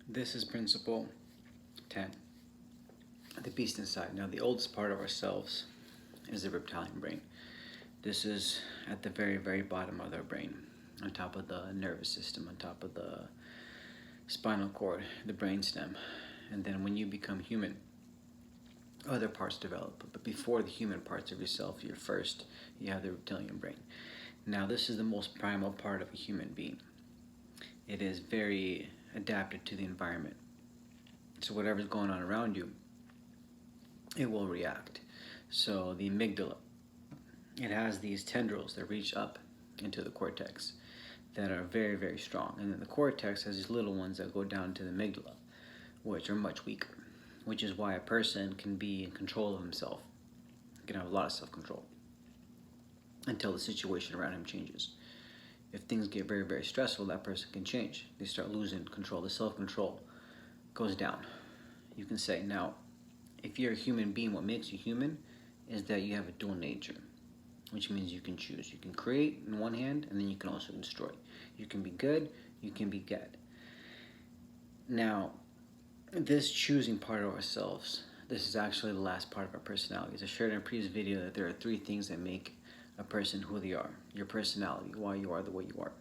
This is principle 10, the beast inside. Now, the oldest part of ourselves is the reptilian brain. This is at the very, very bottom of our brain, on top of the nervous system, on top of the spinal cord, the brainstem. And then when you become human, other parts develop. But before the human parts of yourself, you have the reptilian brain. Now, this is the most primal part of a human being. It is very adapted to the environment. So whatever's going on around you, it will react. So the amygdala, it has these tendrils that reach up into the cortex that are very, very strong. And then the cortex has these little ones that go down to the amygdala, which are much weaker, which is why a person can be in control of himself, can have a lot of self-control until the situation around him changes. If things get very, very stressful, that person can change. They start losing control. The self-control goes down. You can say, now, if you're a human being, what makes you human is that you have a dual nature, which means you can choose. You can create in one hand, and then you can also destroy. You can be good, you can be bad. Now, this choosing part of ourselves, this is actually the last part of our personality. As I shared in a previous video, that there are 3 things that make a person who they are. Your personality, why you are the way you are.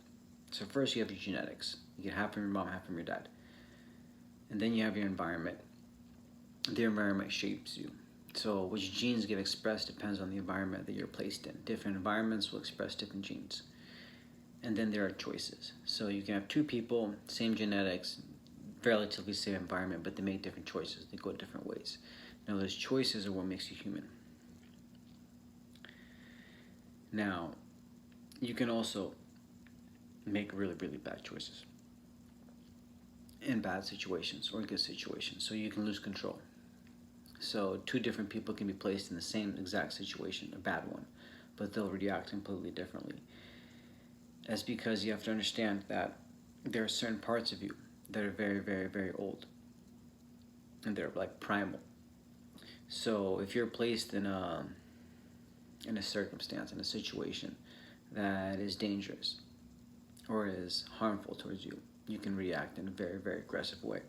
So first you have your genetics. You get half from your mom, half from your dad. And then you have your environment. The environment shapes you. So which genes get expressed depends on the environment that you're placed in. Different environments will express different genes. And then there are choices. So you can have 2 people, same genetics, relatively same environment, but they make different choices. They go different ways. Now those choices are what makes you human. Now, you can also make really, really bad choices in bad situations or good situations. So you can lose control. So 2 different people can be placed in the same exact situation, a bad one, but they'll react completely differently. That's because you have to understand that there are certain parts of you that are very, very, very old. And they're like primal. So if you're placed in a circumstance, in a situation that is dangerous or is harmful towards you, you can react in a very, very aggressive way.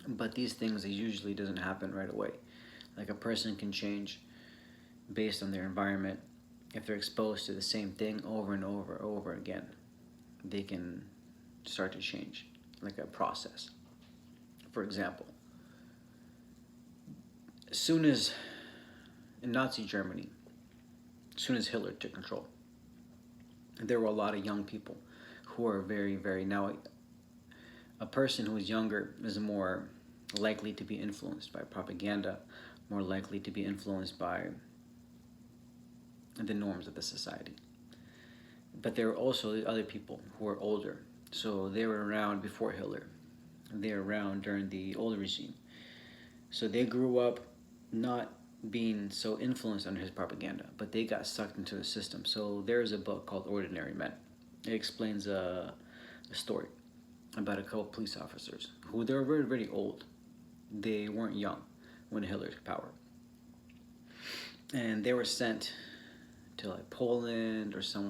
But these things, it usually doesn't happen right away. Like a person can change based on their environment. If they're exposed to the same thing over and over again, they can start to change, like a process. For example, as soon as in Nazi Germany, as soon as Hitler took control, there were a lot of young people who are very, very, now a person who is younger is more likely to be influenced by propaganda, more likely to be influenced by the norms of the society. But there were also other people who were older, so they were around before Hitler. They were around during the old regime. So they grew up not being so influenced under his propaganda, but they got sucked into the system. So there's a book called Ordinary Men. It explains a story about a couple police officers who they were very, very old. They weren't young when Hitler took power. And they were sent to like Poland or somewhere